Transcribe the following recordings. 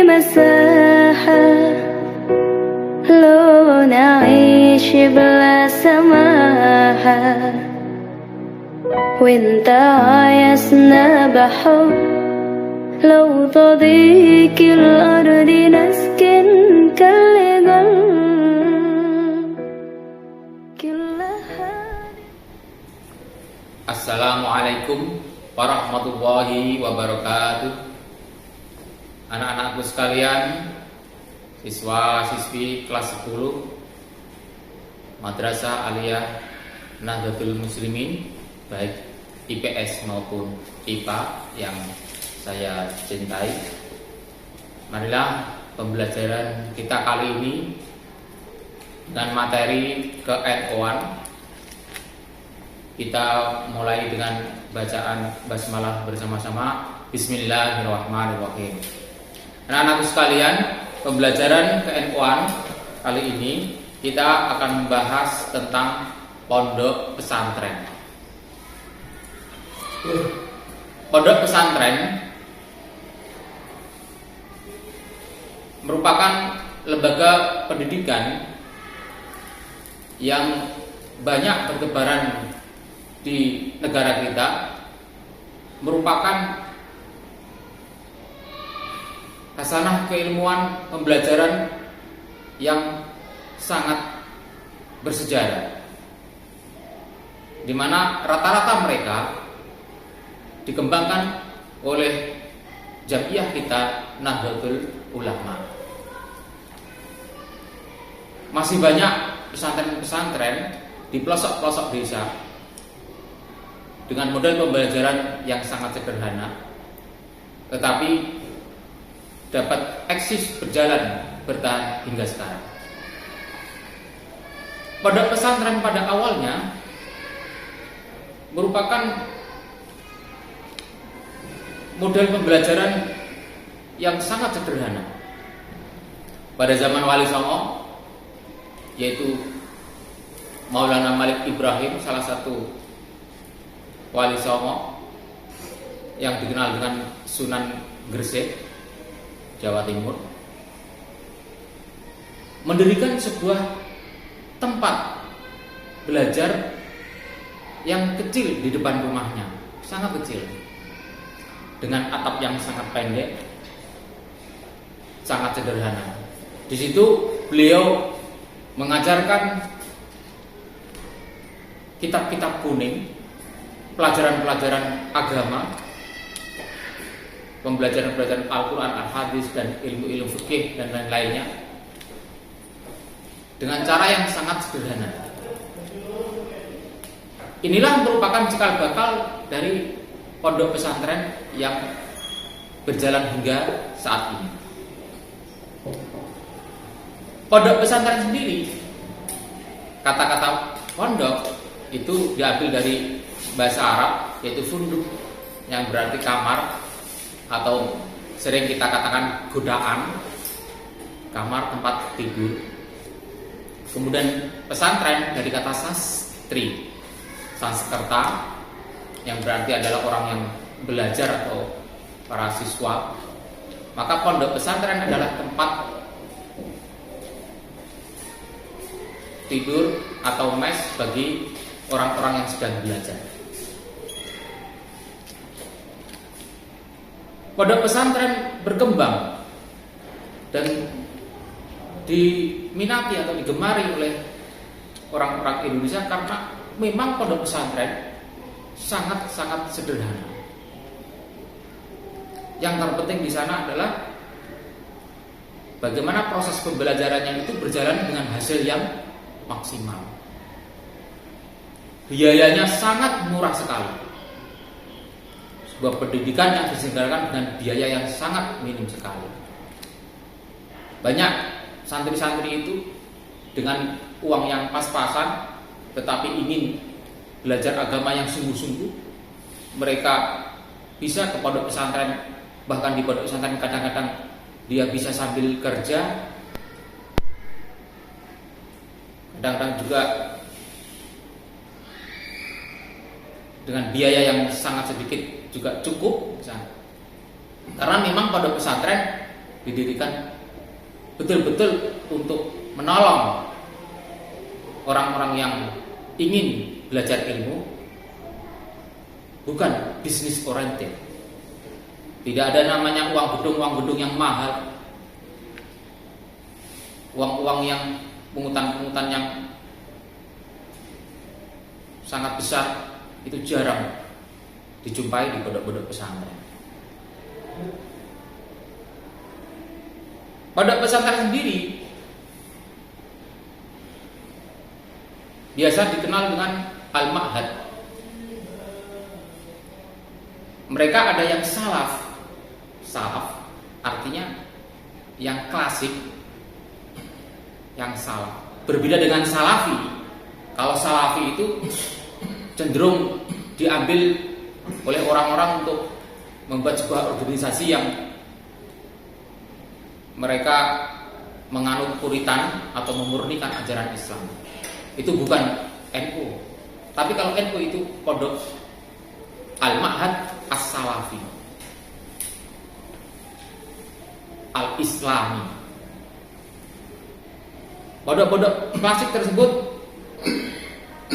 مساحة لو نعيش بلا سماحة وانت عايزنا بحب لو تضيق الأرض نسكن كالجل كلها. Assalamualaikum warahmatullahi wabarakatuh. Anak-anakku sekalian, siswa-siswi kelas 10 Madrasah Aliyah Nahdlatul Muslimin, baik IPS maupun IPA yang saya cintai. Marilah pembelajaran kita kali ini dengan materi ke-NO1. Kita mulai dengan bacaan basmalah bersama-sama. Bismillahirrahmanirrahim. Anak-anakku sekalian, pembelajaran ke-NO1 kali ini kita akan membahas tentang pondok pesantren. Pondok pesantren merupakan lembaga pendidikan yang banyak bertebaran di negara kita, merupakan hasanah keilmuan pembelajaran yang sangat bersejarah, di mana rata-rata mereka dikembangkan oleh Jamiah kita Nahdlatul Ulama. Masih banyak pesantren-pesantren di pelosok-pelosok desa dengan model pembelajaran yang sangat sederhana, tetapi dapat eksis berjalan bertahan hingga sekarang. Pondok pesantren pada awalnya merupakan model pembelajaran yang sangat sederhana. Pada zaman Wali Songo, yaitu Maulana Malik Ibrahim, salah satu Wali Songo yang dikenal dengan Sunan Gresik, Jawa Timur, mendirikan sebuah tempat belajar yang kecil di depan rumahnya, sangat kecil, dengan atap yang sangat pendek, sangat sederhana. Di situ beliau mengajarkan kitab-kitab kuning, pelajaran-pelajaran agama, pembelajaran-pelajaran Al-Quran, Al-Hadis, dan ilmu-ilmu fikih dan lain-lainnya dengan cara yang sangat sederhana. Inilah merupakan cikal bakal dari pondok pesantren yang berjalan hingga saat ini. Pondok pesantren sendiri, kata-kata pondok itu diambil dari bahasa Arab, yaitu funduk, yang berarti kamar, atau sering kita katakan godaan, kamar tempat tidur. Kemudian pesantren dari kata sastri, Sanskerta, yang berarti adalah orang yang belajar atau para siswa. Maka pondok pesantren adalah tempat tidur atau mes bagi orang-orang yang sedang belajar. Pondok pesantren berkembang dan diminati atau digemari oleh orang-orang Indonesia karena memang pondok pesantren sangat-sangat sederhana. Yang terpenting di sana adalah bagaimana proses pembelajarannya itu berjalan dengan hasil yang maksimal. Biayanya sangat murah sekali. Sebuah pendidikan yang diselenggarakan dengan biaya yang sangat minim sekali. Banyak santri-santri itu dengan uang yang pas-pasan tetapi ingin belajar agama yang sungguh-sungguh, mereka bisa ke pondok pesantren. Bahkan di pondok pesantren kadang-kadang dia bisa sambil kerja, kadang-kadang juga dengan biaya yang sangat sedikit juga cukup. Karena memang pondok pesantren didirikan betul-betul untuk menolong orang-orang yang ingin belajar ilmu, bukan bisnis oriented. Tidak ada namanya uang gedung yang mahal, uang yang pungutan yang sangat besar, itu jarang dijumpai di pondok-pondok pesantren. Pondok pesantren sendiri biasa dikenal dengan al-ma'had. Mereka ada yang salaf artinya yang klasik, yang salaf. Berbeda dengan salafi. Kalau salafi itu cenderung diambil oleh orang-orang untuk membuat sebuah organisasi yang mereka menganut puritan atau memurnikan ajaran Islam. Itu bukan NU. Tapi kalau NU itu pondok Al-Ma'had As-Salafi, Al-Islami. Pondok-pondok klasik tersebut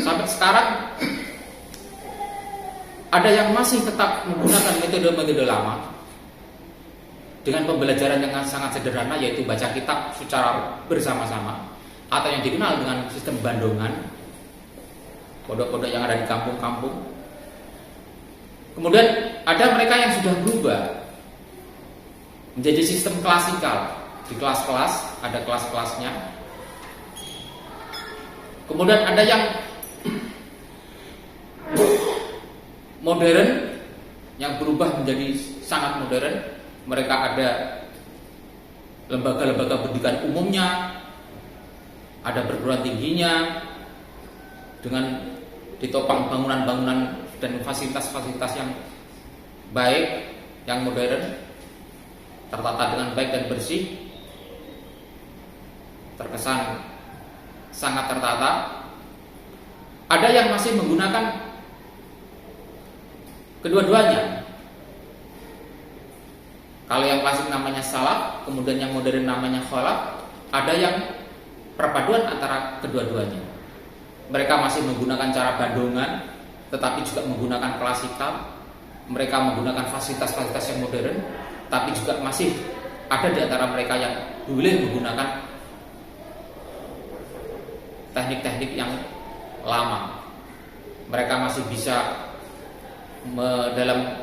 sampai sekarang ada yang masih tetap menggunakan metode-metode lama dengan pembelajaran yang sangat sederhana, yaitu baca kitab secara bersama-sama, atau yang dikenal dengan sistem bandongan, pondok-pondok yang ada di kampung-kampung. Kemudian ada mereka yang sudah berubah menjadi sistem klasikal. Di kelas-kelas ada kelas-kelasnya. Kemudian ada yang modern, yang berubah menjadi sangat modern. Mereka ada lembaga-lembaga pendidikan umumnya, ada perguruan tingginya, dengan ditopang bangunan-bangunan dan fasilitas-fasilitas yang baik, yang modern, tertata dengan baik dan bersih, terkesan sangat tertata. Ada yang masih menggunakan kedua-duanya. Kalau yang klasik namanya salaf, kemudian yang modern namanya khalaf. Ada yang perpaduan antara kedua-duanya. Mereka masih menggunakan cara bandongan, tetapi juga menggunakan klasikal. Mereka menggunakan fasilitas-fasilitas yang modern, tapi juga masih ada di antara mereka yang boleh menggunakan teknik-teknik yang lama. Mereka masih bisa dalam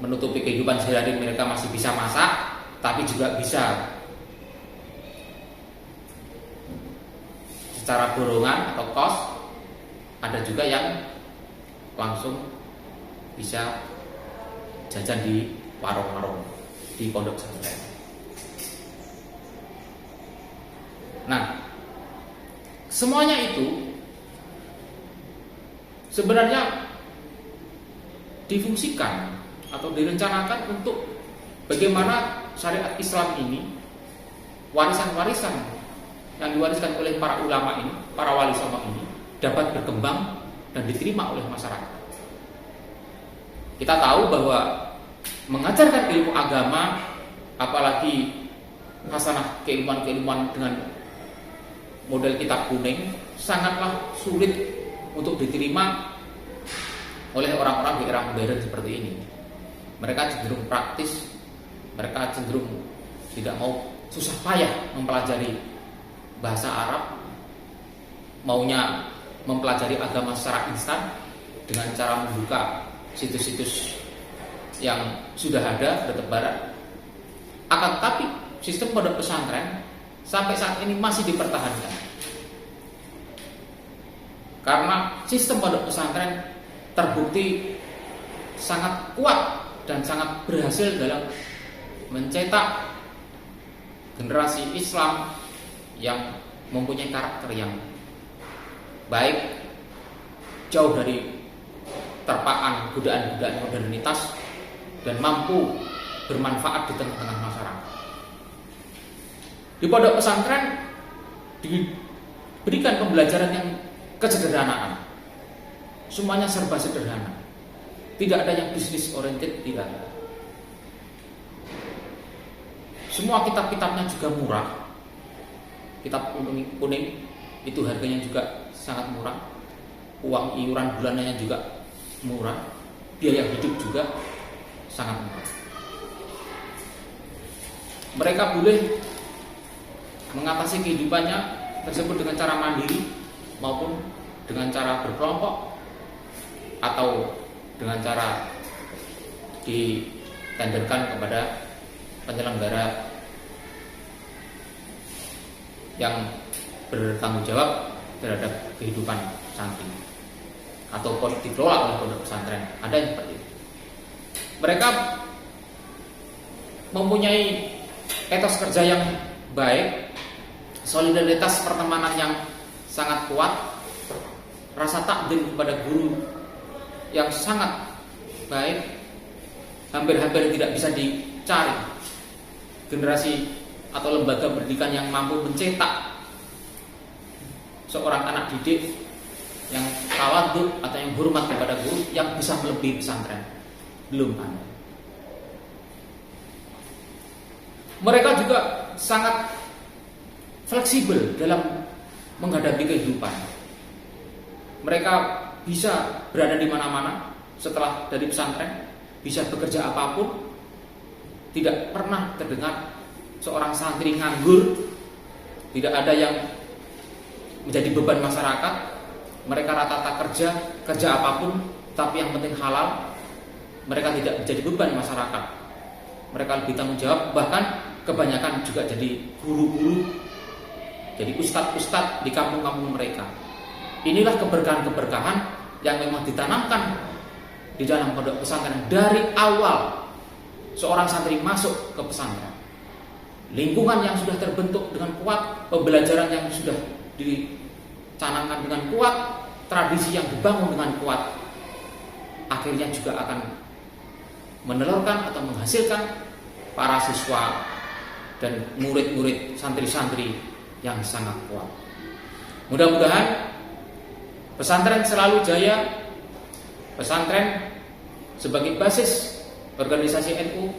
menutupi kehidupan sehari-hari, mereka masih bisa masak, tapi juga bisa secara borongan atau kos. Ada juga yang langsung bisa jajan di warung-warung di pondok pesantren. Nah, semuanya itu sebenarnya difungsikan atau direncanakan untuk bagaimana syariat Islam ini, warisan-warisan yang diwariskan oleh para ulama ini, para wali songo ini, dapat berkembang dan diterima oleh masyarakat. Kita tahu bahwa mengajarkan ilmu agama, apalagi hasanah keilmuan-keilmuan dengan model kitab kuning, sangatlah sulit untuk diterima oleh orang-orang di era modern seperti ini. Mereka cenderung praktis, mereka cenderung tidak mau susah payah mempelajari bahasa Arab, maunya mempelajari agama secara instan dengan cara membuka situs-situs yang sudah ada bertebaran. Akan tetapi sistem pondok pesantren sampai saat ini masih dipertahankan, karena sistem pondok pesantren terbukti sangat kuat dan sangat berhasil dalam mencetak generasi Islam yang mempunyai karakter yang baik, jauh dari terpaan godaan-godaan modernitas, dan mampu bermanfaat di tengah-tengah masyarakat. Di pondok pesantren diberikan pembelajaran yang kesederhanaan. Semuanya serba sederhana. Tidak ada yang bisnis oriented, tidak. Semua kitab-kitabnya juga murah. Kitab kuning itu harganya juga sangat murah. Uang iuran bulanannya juga murah. Biaya hidup juga sangat murah. Mereka boleh mengatasi kehidupannya tersebut dengan cara mandiri maupun dengan cara berkelompok atau dengan cara ditenderkan kepada penyelenggara yang bertanggung jawab terhadap kehidupan santri atau dikelola oleh pondok pesantren. Ada yang seperti itu. Mereka mempunyai etos kerja yang baik, solidaritas pertemanan yang sangat kuat, rasa takdim kepada guru yang sangat baik, hampir-hampir tidak bisa dicari generasi atau lembaga pendidikan yang mampu mencetak seorang anak didik yang tawadhu atau yang hormat kepada guru yang bisa melebihi pesantren. Belum ada. Mereka juga sangat fleksibel dalam menghadapi kehidupan. Mereka bisa berada di mana-mana setelah dari pesantren, bisa bekerja apapun. Tidak pernah terdengar seorang santri nganggur. Tidak ada yang menjadi beban masyarakat. Mereka rata-rata kerja apapun, tapi yang penting halal. Mereka tidak menjadi beban masyarakat. Mereka lebih tanggung jawab. Bahkan kebanyakan juga jadi guru-guru, jadi ustadz-ustadz di kampung-kampung mereka. Inilah keberkahan-keberkahan yang memang ditanamkan di dalam pondok pesantren dari awal seorang santri masuk ke pesantren. Lingkungan yang sudah terbentuk dengan kuat, pembelajaran yang sudah dicanangkan dengan kuat, tradisi yang dibangun dengan kuat, akhirnya juga akan menelurkan atau menghasilkan para siswa dan murid-murid santri-santri yang sangat kuat. Mudah-mudahan pesantren selalu jaya. Pesantren sebagai basis organisasi NU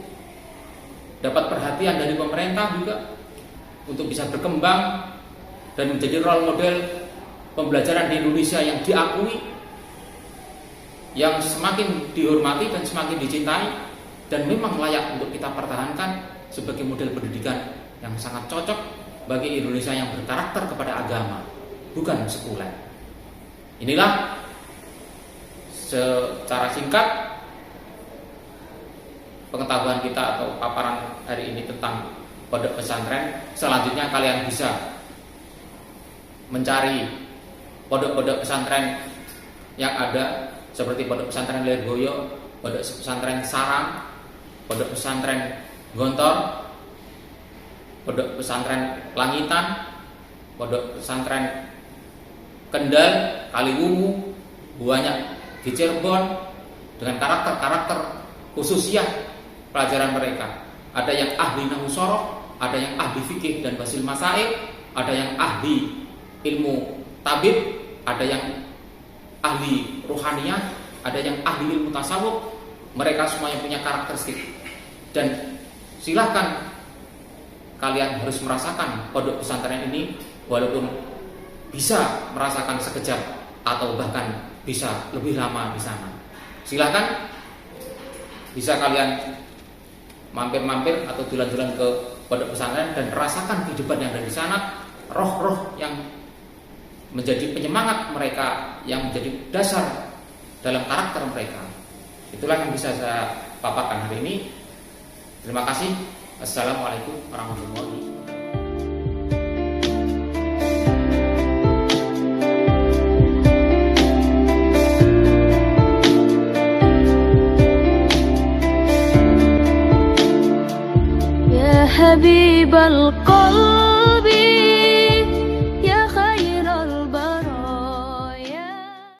dapat perhatian dari pemerintah juga untuk bisa berkembang dan menjadi role model pembelajaran di Indonesia yang diakui, yang semakin dihormati dan semakin dicintai, dan memang layak untuk kita pertahankan sebagai model pendidikan yang sangat cocok bagi Indonesia yang berkarakter kepada agama, bukan sekuler. Inilah secara singkat pengetahuan kita atau paparan hari ini tentang pondok pesantren. Selanjutnya kalian bisa mencari pondok-pondok pesantren yang ada seperti pondok pesantren Lirboyo, pondok pesantren Sarang, pondok pesantren Gontor, pondok pesantren Langitan, pondok pesantren Kendal, Kaliwungu, banyak di Cirebon dengan karakter-karakter khususnya pelajaran mereka. Ada yang ahli nahwu soroh, ada yang ahli fikih dan basil masail, ada yang ahli ilmu tabib, ada yang ahli ruhaniyah, ada yang ahli ilmu tasawuf. Mereka semuanya punya karakteristik. Dan silahkan kalian harus merasakan pondok pesantren ini, walaupun bisa merasakan sekejap atau bahkan bisa lebih lama di sana. Silahkan bisa kalian mampir-mampir atau jalan-jalan ke pondok pesantren dan rasakan kehidupan yang ada di sana, roh-roh yang menjadi penyemangat mereka, yang menjadi dasar dalam karakter mereka. Itulah yang bisa saya paparkan hari ini. Terima kasih. Assalamualaikum warahmatullahi wabarakatuh. حبيب القلب